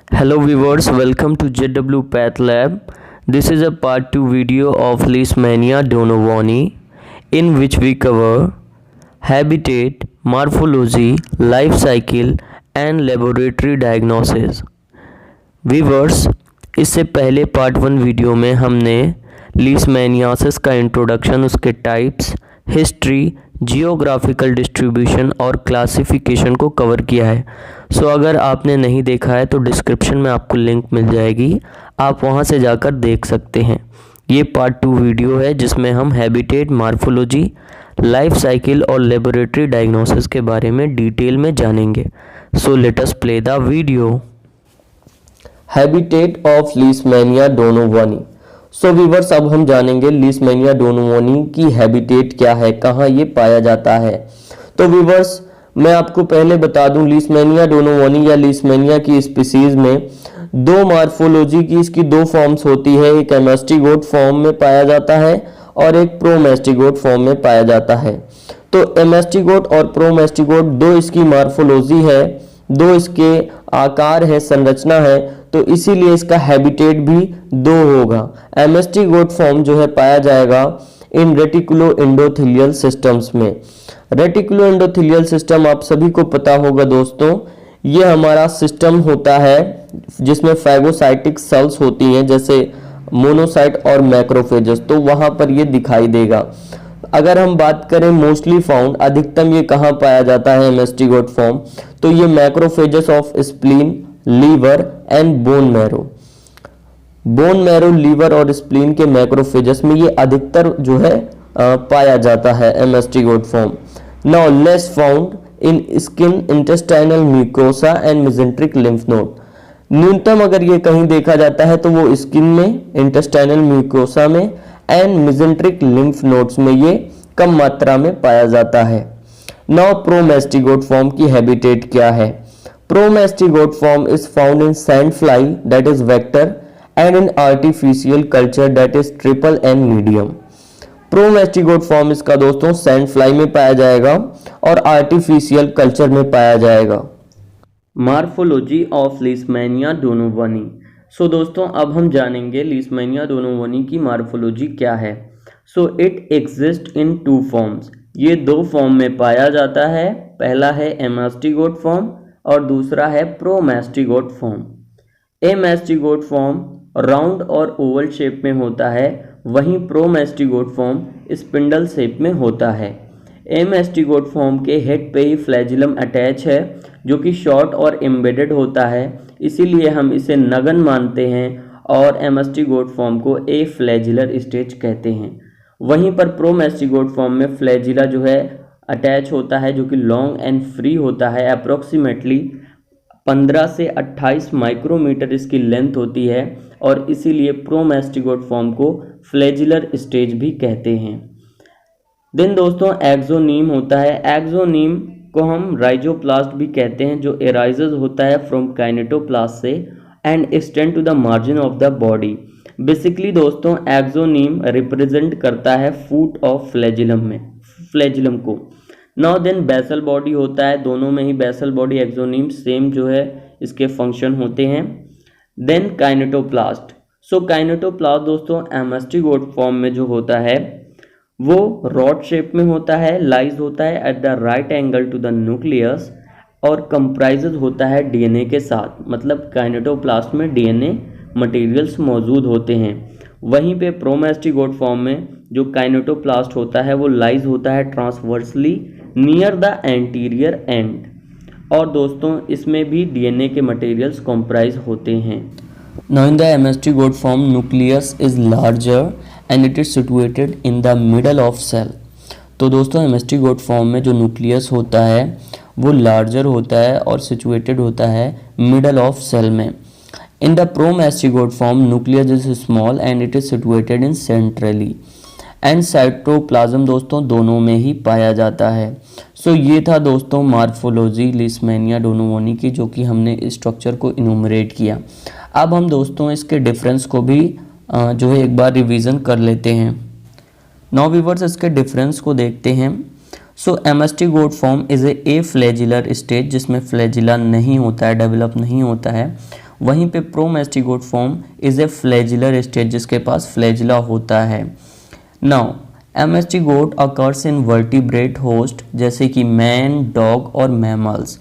Hello viewers, welcome to JW Path Lab. This is a part 2 video of Leishmania donovani in which we cover habitat, morphology, life cycle and laboratory diagnosis. Viewers, इससे पहले part 1 video में हमने leishmaniasis का introduction, उसके types, history, geographical distribution और classification को cover किया है। सो अगर आपने नहीं देखा है तो डिस्क्रिप्शन में आपको लिंक मिल जाएगी, आप वहां से जाकर देख सकते हैं। ये पार्ट 2 वीडियो है जिसमें हम हैबिटेट, मॉर्फोलॉजी, लाइफ साइकिल और लेबोरेटरी डायग्नोसिस के बारे में डिटेल में जानेंगे। So let us play the video. Habitat of Leishmania donovani. So viewers, अब हम जानेंगे लीशमैनिया डोनोवानी की हैबिटेट क्या है, कहाँ ये पाया जाता है। तो व्यूअर्स, मैं आपको पहले बता दूं, लीशमैनिया डोनोवानी या लीशमैनिया की स्पीसीज में दो मॉर्फोलॉजी की इसकी दो फॉर्म्स होती है। एक एमेस्टिगोट फॉर्म में पाया जाता है और एक प्रोमेस्टिगोट फॉर्म में पाया जाता है। तो एमेस्टिगोट और प्रोमेस्टिगोट दो इसकी मॉर्फोलॉजी है, दो इसके आकार है, संरचना है, तो इसीलिए इसका हैबिटेट भी दो होगा। एमेस्टिगोट फॉर्म जो है पाया जाएगा इन रेटिकुलो एंडोथेलियल सिस्टम्स में। रेटिकुलो एंडोथेलियल सिस्टम आप सभी को पता होगा दोस्तों, ये हमारा सिस्टम होता है जिसमें फैगोसाइटिक सेल्स होती हैं, जैसे मोनोसाइट और मैक्रोफेजेस, तो वहां पर ये दिखाई देगा। अगर हम बात करें मोस्टली फाउंड, अधिकतम ये कहाँ पाया जाता है एमेस्टिगोट फॉर्म, तो ये macrophages of spleen, liver and bone marrow. Bone marrow, liver और स्प्लीन के मैक्रोफेजेस में ये अधिकतर जो है पाया जाता है amastigote form. Now less found in skin, intestinal mucosa and mesenteric lymph node. न्यूनतम अगर ये कहीं देखा जाता है तो वो स्किन में, इंटेस्टाइनल म्यूकोसा में एंड मेसेंट्रिक लिम्फ नोड्स में ये कम मात्रा में पाया जाता है। नाउ प्रोमेस्टिगोट फॉर्म की हैबिटेट क्या है। Promastigote form is found in sand fly that is vector and in artificial culture that is triple N medium. Promastigote form इसका दोस्तों सैंड फ्लाई में पाया जाएगा और आर्टिफिशियल कल्चर में पाया जाएगा। Morphology of Leishmania donovani. So दोस्तों, अब हम जानेंगे लीशमैनिया डोनोवानी की मॉर्फोलॉजी क्या है। So it exist in two forms. ये दो फॉर्म में पाया जाता है। पहला है एमेस्टिगोट फॉर्म और दूसरा है प्रोमेस्टिगोट फॉर्म। एमेस्टिगोट फॉर्म राउंड और ओवल शेप में होता है, वहीं प्रोमेस्टिगोट फॉर्म स्पिंडल शेप में होता है। एमेस्टिगोट फॉर्म के हेड पे ही फ्लैजिलम अटैच है, जो कि शॉर्ट और एम्बेडेड होता है, इसीलिए हम इसे नगन मानते हैं और एमेस्टिगोट फॉर्म को ए फ्लैजिलर स्टेज कहते हैं। वहीं पर प्रोमेस्टिगोट फॉर्म में फ्लैजिला जो है अटैच होता है, जो कि लॉन्ग एंड फ्री होता है। अप्रोक्सीमेटली 15 से 28 माइक्रोमीटर इसकी लेंथ होती है और इसीलिए प्रोमेस्टिगोट फॉर्म को फ्लैजिलर स्टेज भी कहते हैं। देन दोस्तों, एक्सोनीम होता है। एक्सोनीम को हम राइजोप्लास्ट भी कहते हैं, जो एराइजेस होता है फ्रॉम काइनेटोप्लास्ट से and extend to the margin of the body. Basically दोस्तों, एक्सोनीम रिप्रेजेंट करता है फूट ऑफ फ्लैजिलम को। नाउ देन बेसल बॉडी होता है, दोनों में ही बेसल बॉडी एक्सोनीम सेम जो है इसके फंक्शन होते हैं। देन काइनेटोप्लास्ट। सो काइनेटोप्लास्ट दोस्तों एमेस्टिगोट फॉर्म में जो होता है वो रॉड शेप में होता है, लाइज होता है at the right angle to the nucleus और कंप्राइजेज होता है डीएनए के साथ। मतलब काइनेटोप्लास्ट में डीएनए मटेरियल्स मौजूद होते हैं। वहीं पे प्रोमेस्टिगोट फॉर्म में जो काइनेटोप्लास्ट होता है वो लाइज होता है transversely near the anterior and, और दोस्तों इसमें भी डीएनए के मटेरियल्स कंप्राइज होते हैं। Now in the amastigote form nucleus is larger and it is situated in the middle of cell. तो दोस्तों एमेस्टिगोट फॉर्म में जो न्यूक्लियस होता है वो लार्जर होता है और सिचुएटेड होता है मिडल ऑफ सेल में। In the promastigote form nucleus is small and it is situated in centrally and cytoplasm दोस्तों दोनों में ही पाया जाता है। सो ये था दोस्तों मॉर्फोलॉजी लीशमैनिया डोनोवानी की, जो कि हमने स्ट्रक्चर को इनुमरेट किया। अब हम दोस्तों इसके डिफरेंस को भी जो है एक बार रिवीजन कर लेते हैं। नाउ व्यूअर्स, इसके डिफरेंस को देखते हैं। So amastigote form is A flagellar stage, जिसमें फ्लैजिला नहीं होता है, डेवलप नहीं होता है। वहीं पे promastigote form is A flagellar stage, जिसके पास फ्लैजिला होता है। Now amastigote occurs in vertebrate host जैसे कि मैन, डॉग और मैमल्स।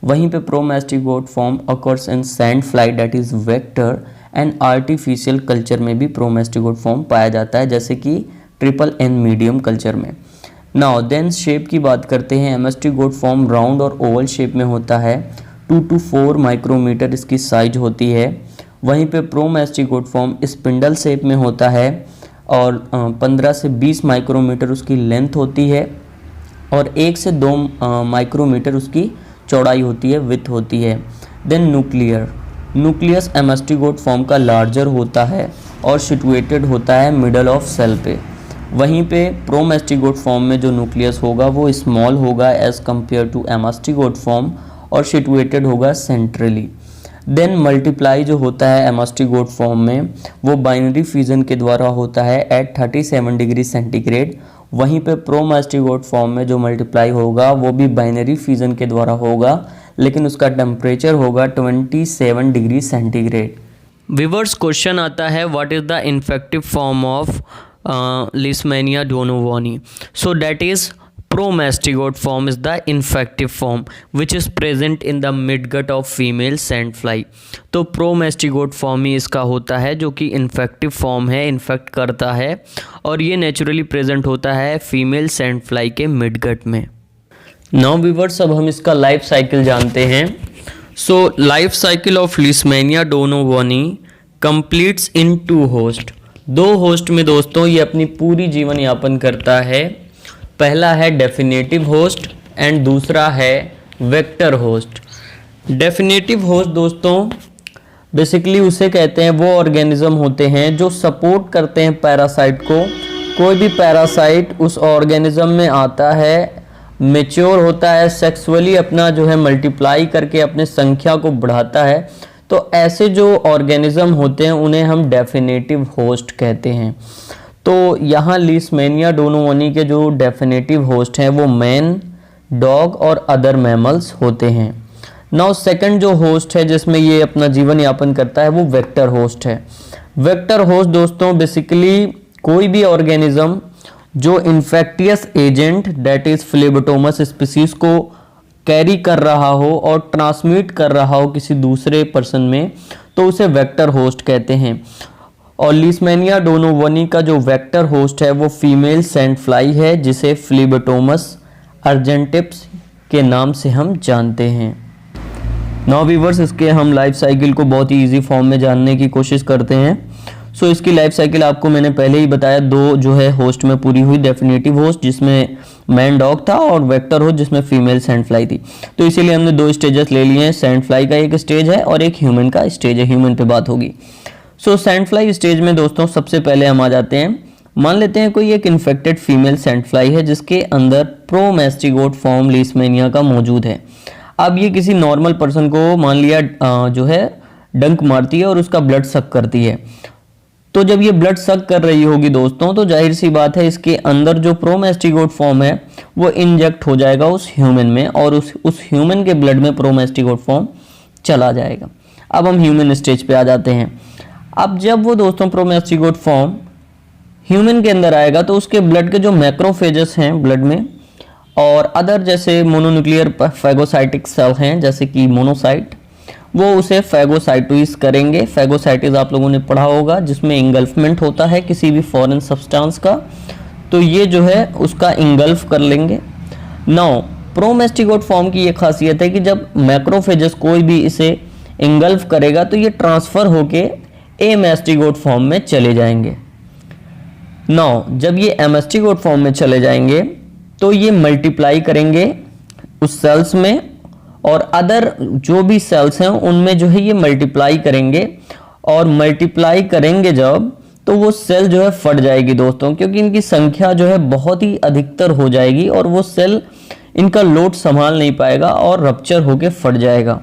वहीं पे promastigote form occurs in sand fly that is vector and artificial culture में भी प्रोमेस्टिगोट फॉर्म पाया जाता है, जैसे कि ट्रिपल एन मीडियम कल्चर में। नाउ देन शेप की बात करते हैं। एमेस्टिगोट फॉर्म राउंड और ओवल शेप में होता है। 2 to 4 माइक्रोमीटर इसकी साइज होती है। वहीं पे प्रोमेस्टिगोट फॉर्म स्पिंडल शेप में होता है और 15 से 20 माइक्रोमीटर उसकी लेंथ होती है और 1 से 2 माइक्रोमीटर उसकी चौड़ाई होती है, विड्थ होती है। देन न्यूक्लियस एमेस्टिगोट फॉर्म का लार्जर होता है और सिचुएटेड होता है मिडल ऑफ सेल पे। वहीं पे प्रोमेस्टिगोट फॉर्म में जो न्यूक्लियस होगा वो स्मॉल होगा एज कंपेयर टू एमेस्टिगोट फॉर्म और सिचुएटेड होगा सेंट्रली। देन मल्टीप्लाई जो होता है एमेस्टिगोट फॉर्म में वो बाइनरी फ्यूजन के द्वारा होता है एट 37 डिग्री सेंटीग्रेड। वहीं पे प्रोमेस्टिगोट फॉर्म में जो मल्टीप्लाई होगा वो भी बाइनरी फ्यूजन के द्वारा होगा, लेकिन उसका टेम्परेचर होगा 27 डिग्री सेंटीग्रेड। व्यूअर्स, क्वेश्चन आता है what is the infective form of Leishmania donovani. So that is promastigote form is the infective form which is present in the midgut of female sandfly। तो प्रोमेस्टिगोट form ही इसका होता है जो कि infective form है, infect करता है और ये नेचुरली प्रेजेंट होता है फीमेल सैंडफ्लाई के मिडगट में। नाउ व्यूअर्स, अब हम इसका लाइफ साइकिल जानते हैं। So life cycle of Leishmania donovani completes in 2 host. 2 host में दोस्तों ये अपनी पूरी जीवन यापन करता है। पहला है डेफिनेटिव होस्ट एंड दूसरा है वेक्टर होस्ट। डेफिनेटिव होस्ट दोस्तों बेसिकली उसे कहते हैं वो ऑर्गेनिज्म होते हैं जो सपोर्ट करते हैं पैरासाइट को। कोई भी पैरासाइट उस ऑर्गेनिज्म में आता है, मैच्योर होता है, सेक्सुअली अपना जो है मल्टीप्लाई करके अपने संख्या को बढ़ाता है, तो ऐसे जो ऑर्गेनिज्म होते हैं उन्हें हम डेफिनेटिव होस्ट कहते हैं। तो यहाँ लीशमैनिया डोनोवनी के जो डेफिनेटिव होस्ट हैं वो मैन, डॉग और अदर मैमल्स होते हैं। नाउ सेकंड जो होस्ट है जिसमें ये अपना जीवन यापन करता है वो वेक्टर होस्ट है। वेक्टर होस्ट दोस्तों बेसिकली कोई भी ऑर्गेनिज्म जो infectious agent that is phlebotomus species को कैरी कर रहा हो और ट्रांसमिट कर रहा हो किसी दूसरे पर्सन में, तो उसे वेक्टर होस्ट कहते हैं। और लीशमैनिया डोनोवनी का जो वेक्टर होस्ट है वो फीमेल सैंडफ्लाई है जिसे फ्लेबोटोमस अर्जेंटिप्स के नाम से हम जानते हैं। नाउ व्यूअर्स, इसके हम लाइफ साइकिल को बहुत ही इजी फॉर्म में जानने की कोशिश करते हैं। सो इसकी लाइफ साइकिल आपको मैंने पहले ही बताया, 2 जो है होस्ट में पूरी हुई। डेफिनेटिव होस्ट जिसमें मैन डॉग था और वेक्टर होस्ट जिसमें फीमेल सैंडफ्लाई थी। तो इसीलिए हमने 2 स्टेजेस ले लिए हैं। सैंडफ्लाई का एक स्टेज है और एक ह्यूमन का स्टेज है। ह्यूमन पे बात होगी। सो सैंडफ्लाई स्टेज में दोस्तों सबसे पहले हम आ जाते हैं। मान लेते हैं कोई एक इन्फेक्टेड फीमेल सैंडफ्लाई है जिसके अंदर प्रोमेस्टिगोट फॉर्म लीशमैनिया का मौजूद है। अब ये किसी नॉर्मल पर्सन को मान लिया जो है डंक मारती है और उसका ब्लड सक करती है। तो जब ये ब्लड सक कर रही होगी दोस्तों, तो जाहिर सी बात है इसके अंदर जो प्रोमेस्टिगोट फॉर्म है वो इंजेक्ट हो जाएगा उस ह्यूमन में और उस ह्यूमन के ब्लड में प्रोमेस्टिगोट फॉर्म चला जाएगा। अब हम ह्यूमन स्टेज पे आ जाते हैं। अब जब वो दोस्तों प्रोमेस्टिगोट फॉर्म ह्यूमन के अंदर आएगा तो उसके ब्लड के जो मैक्रोफेजेस हैं ब्लड में और अदर जैसे मोनोन्यूक्लियर फैगोसाइटिक सेल हैं जैसे कि मोनोसाइट, वो उसे फैगोसाइटोइस करेंगे। फैगोसाइटिस आप लोगों ने पढ़ा होगा जिसमें इंगल्फमेंट होता है किसी भी फॉरेन सब्सटेंस का, तो ये जो है उसका इंगल्फ कर लेंगे। नाउ प्रोमेस्टिगोट फॉर्म की ये खासियत है कि जब मैक्रोफेजेस कोई भी इसे इंगल्फ करेगा तो ये ट्रांसफर होके एमेस्टिगोट फॉर्म में चले जाएंगे। नाउ जब ये एमेस्टिगोट फॉर्म में चले जाएंगे तो ये मल्टीप्लाई करेंगे उस सेल्स में और अदर जो भी सेल्स हैं उनमें जो है ये मल्टीप्लाई करेंगे और मल्टीप्लाई करेंगे जब तो वो सेल जो है फट जाएगी दोस्तों, क्योंकि इनकी संख्या जो है बहुत ही अधिकतर हो जाएगी और वो सेल इनका लोड संभाल नहीं पाएगा और रप्चर होके फट जाएगा।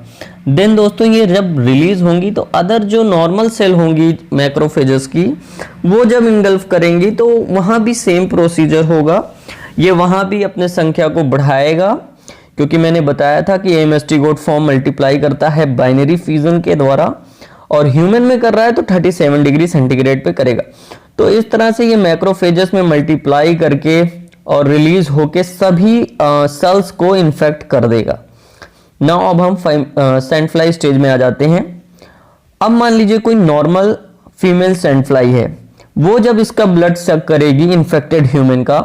देन दोस्तों ये जब रिलीज होंगी तो अदर जो नॉर्मल सेल होंगी मैक्रोफेजेस की वो जब इंगल्फ करेंगी तो वहाँ भी सेम प्रोसीजर होगा। ये वहाँ भी अपने संख्या को बढ़ाएगा क्योंकि मैंने बताया था कि एमेस्टिगोट फॉर्म मल्टीप्लाई करता है बाइनरी फ्यूजन के द्वारा। और ह्यूमन में कर रहा है तो 37 डिग्री सेंटीग्रेड पे करेगा। तो इस तरह से ये मैक्रोफेजेस में मल्टीप्लाई करके और रिलीज होके सभी सेल्स को इन्फेक्ट कर देगा। नाउ अब हम सैंड फ्लाई स्टेज में आ जाते हैं। अब मान लीजिए कोई नॉर्मल फीमेल सैंड फ्लाई है, वो जब इसका ब्लड शक करेगी इन्फेक्टेड ह्यूमन का,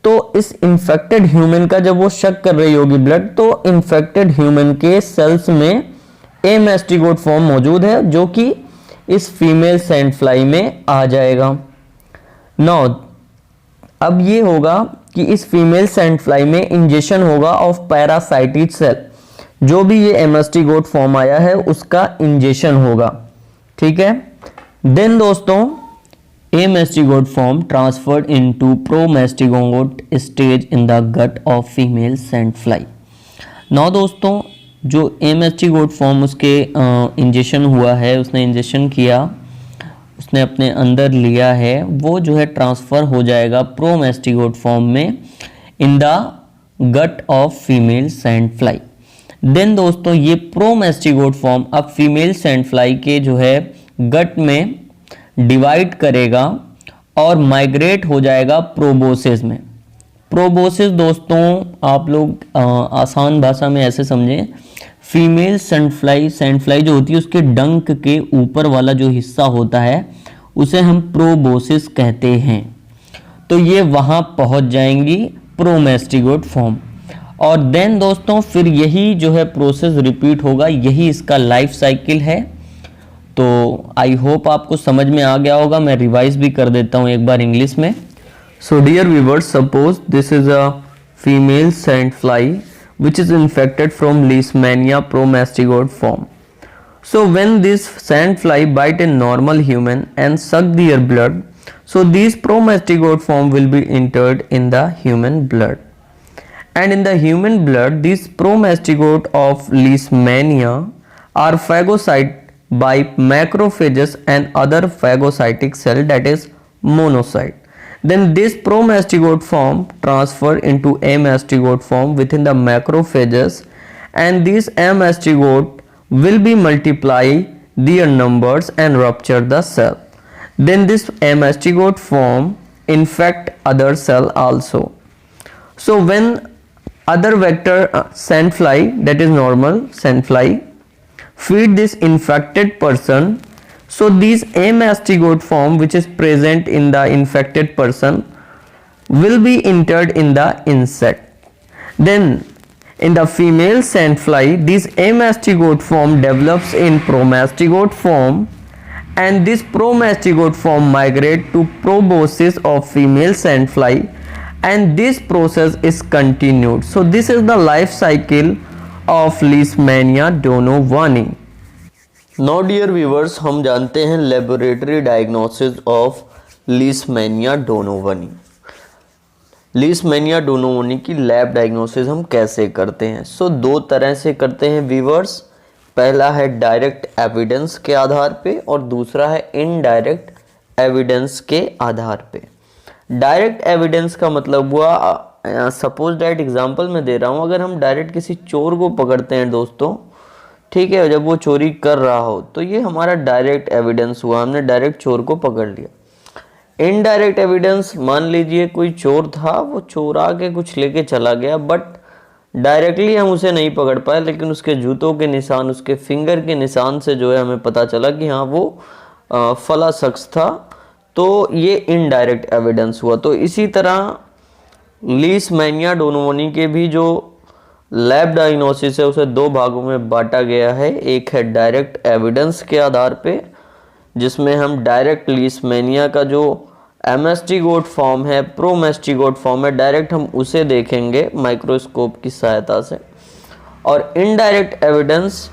तो इस इन्फेक्टेड ह्यूमन का जब वो शक कर रही होगी ब्लड, तो इन्फेक्टेड ह्यूमन के सेल्स में ए मैस्टिगोट फॉर्म मौजूद है जो कि इस फीमेल सैंड फ्लाई में आ जाएगा। नाउ अब ये होगा कि इस फीमेल सैंड फ्लाई में इंजेक्शन होगा ऑफ पैरासाइटिक सेल, जो भी ये एमास्टिगोट फॉर्म आया है उसका इंजेक्शन होगा, ठीक है। देन दोस्तों amastigote form transferred into promastigote stage in the gut of female sand fly. Now दोस्तों जो एमास्टिगोट फॉर्म उसके इंजेक्शन हुआ है, उसने इंजेक्शन किया, उसने अपने अंदर लिया है, वो जो है ट्रांसफर हो जाएगा प्रोमास्टिगोट फॉर्म में in the gut of female sand fly. Then दोस्तों ये प्रोमास्टिगोट फॉर्म अब फीमेल सैंड फ्लाई के जो है गट में डिवाइड करेगा और माइग्रेट हो जाएगा प्रोबोसिस में। प्रोबोसिस दोस्तों आप लोग आसान भाषा में ऐसे समझें, फीमेल सैंड फ्लाई जो होती है उसके डंक के ऊपर वाला जो हिस्सा होता है उसे हम प्रोबोसिस कहते हैं। तो ये वहां पहुंच जाएंगी प्रोमास्टिगोट फॉर्म, और देन दोस्तों फिर यही जो है प्रोसेस रिपीट होगा, यही इसका लाइफ साइकिल है। तो आई होप आपको समझ में आ गया होगा। मैं रिवाइज भी कर देता हूं एक बार इंग्लिश में। So dear viewers, suppose this is a female sand fly which is infected from Leishmania promastigote form. So when this sand fly bite a normal human and suck their blood, so these promastigote form will be entered in the human blood. And in the human blood, these promastigote of Leishmania are phagocyted by macrophages and other phagocytic cell, that is monocyte. Then this promastigote form transfer into amastigote form within the macrophages, and these amastigote will be multiply their numbers and rupture the cell. Then this amastigote form infect other cell also. So when other vector sand fly, that is normal sand fly, feed this infected person, so these amastigote form which is present in the infected person will be entered in the insect. Then in the female sand fly, this amastigote form develops in promastigote form, and this promastigote form migrate to proboscis of female sand fly, and this process is continued. So this is the life cycle of Leishmania donovani. Now dear viewers, हम जानते हैं laboratory diagnosis of Leishmania donovani. Leishmania donovani की lab diagnosis हम कैसे करते हैं? सो दो तरह से करते हैं व्यूवर्स। पहला है डायरेक्ट एविडेंस के आधार पे और दूसरा है इनडायरेक्ट एविडेंस के आधार पे। डायरेक्ट एविडेंस का मतलब हुआ, सपोज दैट एग्जांपल मैं दे रहा हूँ, अगर हम डायरेक्ट किसी चोर को पकड़ते हैं दोस्तों, ठीक है, जब वो चोरी कर रहा हो तो ये हमारा डायरेक्ट एविडेंस हुआ, हमने डायरेक्ट चोर को पकड़ लिया। इनडायरेक्ट एविडेंस, मान लीजिए कोई चोर था, वो चोर आके कुछ लेके चला गया, बट डायरेक्टली हम उसे नहीं पकड़ पाए, लेकिन उसके जूतों के निशान, उसके फिंगर के निशान से जो है हमें पता चला कि हाँ वो फला शख्स था, तो ये इनडायरेक्ट एविडेंस हुआ। तो इसी तरह लीशमैनिया डोनोवनी के भी जो लैब डायग्नोसिस है उसे दो भागों में बांटा गया है। एक है डायरेक्ट एविडेंस के आधार पे, जिसमें हम डायरेक्ट लीशमैनिया का जो एमास्टिगोट फॉर्म है, प्रोमास्टिगोट फॉर्म है, डायरेक्ट हम उसे देखेंगे माइक्रोस्कोप की सहायता से। और इनडायरेक्ट एविडेंस,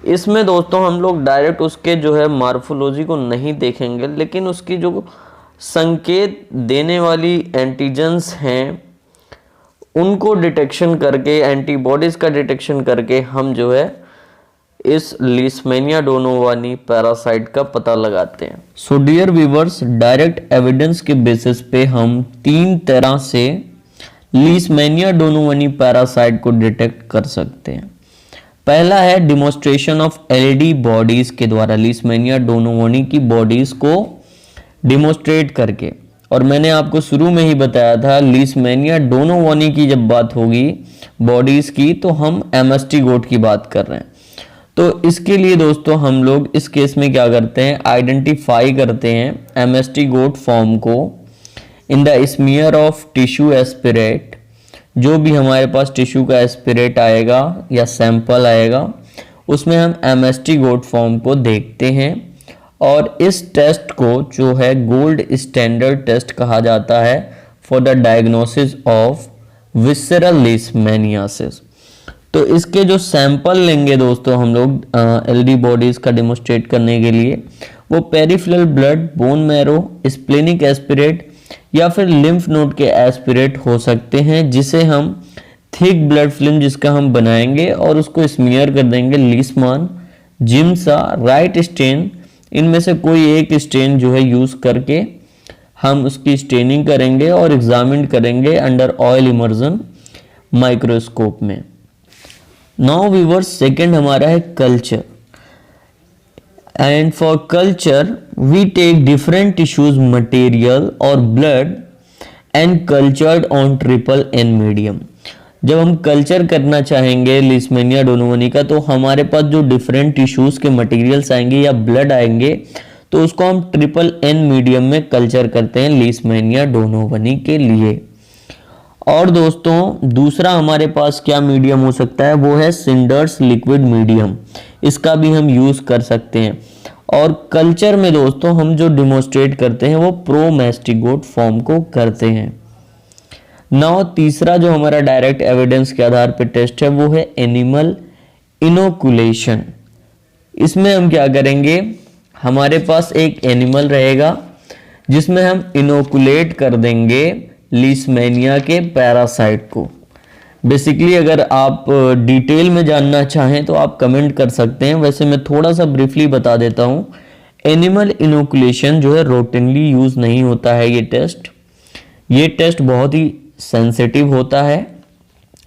इसमें दोस्तों हम लोग डायरेक्ट उसके जो है मार्फोलॉजी को नहीं देखेंगे, लेकिन उसकी जो संकेत देने वाली एंटीजेंस हैं उनको डिटेक्शन करके, एंटीबॉडीज का डिटेक्शन करके हम जो है इस लीशमैनिया डोनोवनी पैरासाइट का पता लगाते हैं। So dear viewers, direct evidence के बेसिस पे हम तीन तरह से लीशमैनिया डोनोवनी पैरासाइट को डिटेक्ट कर सकते हैं। पहला है डिमोस्ट्रेशन ऑफ एलडी बॉडीज के द्वारा, लीशमैनिया डोनोवनी की बॉडीज को डिमोस्ट्रेट करके। और मैंने आपको शुरू में ही बताया था लीशमैनिया डोनोवनी की जब बात होगी बॉडीज की तो हम एमएसटी गोट की बात कर रहे हैं। तो इसके लिए दोस्तों हम लोग इस केस में क्या करते हैं, आइडेंटिफाई करते हैं एमएसटी गोट फॉर्म को in the smear of tissue aspirate. जो भी हमारे पास टिश्यू का एस्पिरेट आएगा या सैंपल आएगा उसमें हम एमएसटी गोट फॉर्म को देखते हैं। और इस टेस्ट को जो है गोल्ड स्टैंडर्ड टेस्ट कहा जाता है for the diagnosis of visceral leishmaniasis. तो इसके जो सैंपल लेंगे दोस्तों हम लोग एलडी बॉडीज का डेमोस्ट्रेट करने के लिए, वो peripheral blood, bone marrow, splenic aspirate या फिर लिम्फ नोड के एस्पिरेट हो सकते हैं, जिसे हम थिक ब्लड फिल्म जिसका हम बनाएंगे और उसको स्मीयर कर देंगे लीशमान, जिम्सा, राइट स्टेन, इनमें से कोई एक स्टेन जो है यूज करके हम उसकी स्टेनिंग करेंगे और एग्जामिन करेंगे अंडर ऑयल इमर्जन माइक्रोस्कोप में। नाउ व्यूअर्स, सेकंड हमारा है culture. And for culture we take different tissues material or blood and cultured on triple N medium। जब हम कल्चर करना चाहेंगे लीशमैनिया डोनोवनी का तो हमारे पास जो डिफरेंट टिश्यूज के मटेरियल्स आएंगे या ब्लड आएंगे तो उसको हम ट्रिपल N मीडियम में कल्चर करते हैं लीशमैनिया डोनोवनी के लिए। और दोस्तों दूसरा हमारे पास क्या मीडियम हो सकता है, वो है सिंडर्स लिक्विड मीडियम, इसका भी हम यूज कर सकते हैं। और कल्चर में दोस्तों हम जो डिमोस्ट्रेट करते हैं वो प्रोमेस्टिगोट फॉर्म को करते हैं। नाउ तीसरा जो हमारा डायरेक्ट एविडेंस के आधार पर टेस्ट है वो है एनिमल इनोकुलेशन। इसमें हम क्या करेंगे, हमारे पास एक एनिमल रहेगा जिसमें हम इनोकुलेट कर देंगे लीशमैनिया के पैरासाइट को। बेसिकली अगर आप डिटेल में जानना चाहें तो आप कमेंट कर सकते हैं, वैसे मैं थोड़ा सा ब्रीफली बता देता हूं। एनिमल इनोकुलेशन जो है रूटीनली यूज नहीं होता है ये टेस्ट बहुत ही सेंसिटिव होता है।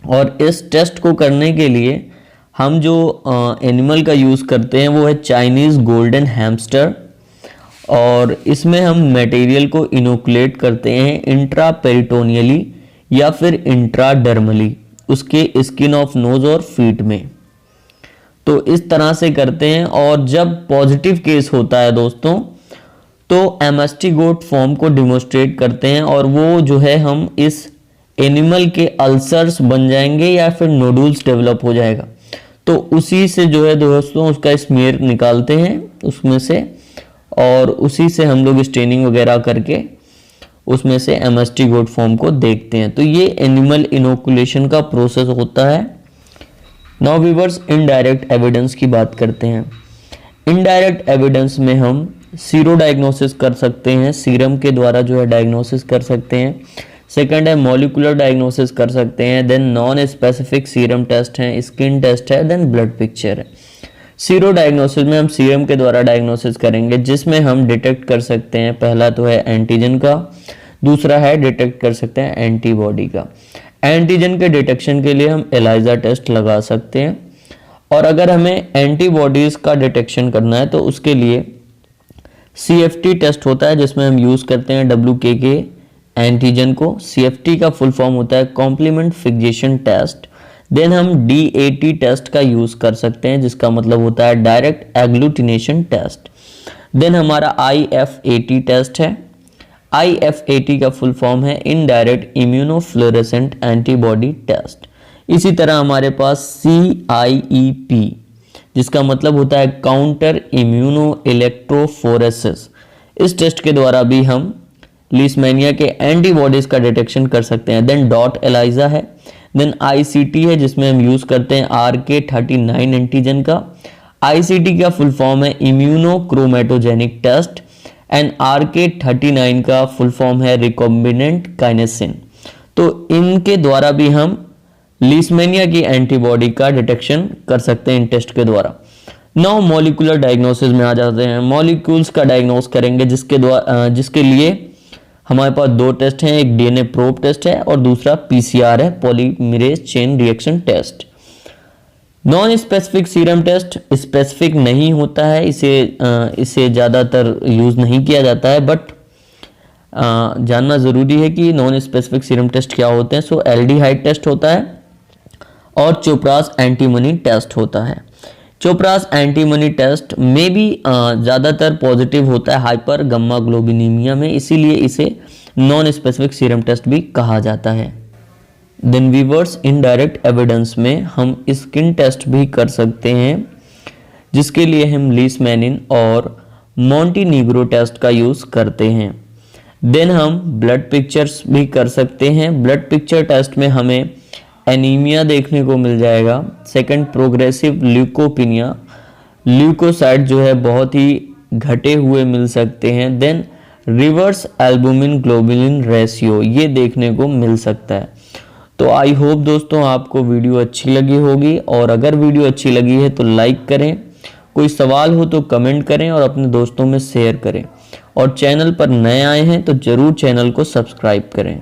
और इस टेस्ट को करने के लिए हम जो एनिमल का यूज करते हैं वो है चाइनीज गोल्डन हैमस्टर। और इसमें हम मटेरियल को इनोकुलेट करते हैं इंट्रापेरिटोनियली या फिर इंट्राडर्मली, उसके स्किन ऑफ नोज और फीट में। तो इस तरह से करते हैं। और जब पॉजिटिव केस होता है दोस्तों तो एमएसटी गोट फॉर्म को डिमोस्ट्रेट करते हैं और वो जो है हम इस एनिमल के अल्सर्स बन जाएंगे या फिर नोडुल्स डेवलप हो जाएगा। तो उसी से जो है दोस्तों उसका स्मीयर निकालते हैं उसमें से और उसी से हम लोग स्टेनिंग वगैरह करके उसमें से एमएसटी गोट फॉर्म को देखते हैं। तो ये एनिमल इनोकुलेशन का प्रोसेस होता है। नाउ व्यूअर्स, इनडायरेक्ट एविडेंस की बात करते हैं। इनडायरेक्ट एविडेंस में हम सीरो डायग्नोसिस कर सकते हैं, सीरम के द्वारा जो है डायग्नोसिस कर सकते हैं। सेकंड है मॉलिकुलर डायग्नोसिस कर सकते हैं। Then non specific serum test है, स्किन टेस्ट है, देन ब्लड पिक्चर है। सीरो डायग्नोसिस में हम सीरम के द्वारा डायग्नोसिस करेंगे जिसमें हम डिटेक्ट कर सकते हैं, पहला तो है एंटीजन का, दूसरा है डिटेक्ट कर सकते हैं एंटीबॉडी का। एंटीजन के डिटेक्शन के लिए हम एलाइजा टेस्ट लगा सकते हैं। और अगर हमें एंटीबॉडीज का डिटेक्शन करना है तो उसके लिए CFT टेस्ट होता है जिसमें हम यूज करते हैं WKK एंटीजन को। CFT का फुल फॉर्म होता है कॉम्प्लीमेंट फिक्सेशन टेस्ट। देन हम DAT टेस्ट का यूज कर सकते हैं जिसका मतलब होता है डायरेक्ट एग्लूटिनेशन टेस्ट। देन हमारा IFAT टेस्ट है। IFAT का फुल फॉर्म है इनडायरेक्ट इम्यूनोफ्लोरेसेंट एंटीबॉडी टेस्ट। इसी तरह हमारे पास CIEP जिसका मतलब होता है काउंटर इम्यूनो इलेक्ट्रोफोरेसिस। इस टेस्ट के द्वारा भी हम लीशमैनिया के एंटीबॉडीज का डिटेक्शन कर सकते हैं। देन डॉट एलाइजा है। देन ICT है जिसमें हम यूज करते हैं RK39 एंटीजन का। ICT का फुल फॉर्म है इम्यूनोक्रोमेटोजेनिक टेस्ट एंड RK39 का फुल फॉर्म है रिकॉम्बिनेंट काइनेसिन। तो इनके द्वारा भी हम लीशमैनिया की एंटीबॉडी का डिटेक्शन कर सकते हैं इन टेस्ट के द्वारा। नाउ मॉलिकुलर डायग्नोसिस में आ जाते हैं। मॉलिक्यूल्स का डायग्नोस करेंगे जिसके लिए हमारे पास दो टेस्ट हैं, एक DNA प्रोब टेस्ट है और दूसरा PCR है, polymerase chain reaction test. Non specific serum test specific नहीं होता है, इसे ज़्यादातर यूज़ नहीं किया जाता है, बट जानना ज़रूरी है कि नॉन स्पेसिफिक सीरम टेस्ट क्या होते हैं। सो एल्डिहाइड टेस्ट होता है और चोपड़ास एंटीमनी टेस्ट होता है। चोपड़ास एंटीमनी टेस्ट में भी ज़्यादातर पॉजिटिव होता है हाइपर गम्मा ग्लोबिनीमिया में, इसीलिए इसे नॉन स्पेसिफिक सीरम टेस्ट भी कहा जाता है। देन वीवर्स इनडायरेक्ट एविडेंस में हम स्किन टेस्ट भी कर सकते हैं, जिसके लिए हम लीशमैनिन और मॉन्टीनीग्रो टेस्ट का यूज़ करते हैं। देन हम ब्लड पिक्चर्स भी कर सकते हैं। ब्लड पिक्चर टेस्ट में हमें एनीमिया देखने को मिल जाएगा। सेकंड, प्रोग्रेसिव ल्यूकोपिनिया, ल्यूकोसाइट जो है बहुत ही घटे हुए मिल सकते हैं। Then reverse albumin globulin ratio ये देखने को मिल सकता है। तो आई होप दोस्तों आपको वीडियो अच्छी लगी होगी, और अगर वीडियो अच्छी लगी है तो लाइक करें, कोई सवाल हो तो कमेंट करें और अपने दोस्तों में शेयर करें, और चैनल पर नए आए हैं तो ज़रूर चैनल को सब्सक्राइब करें।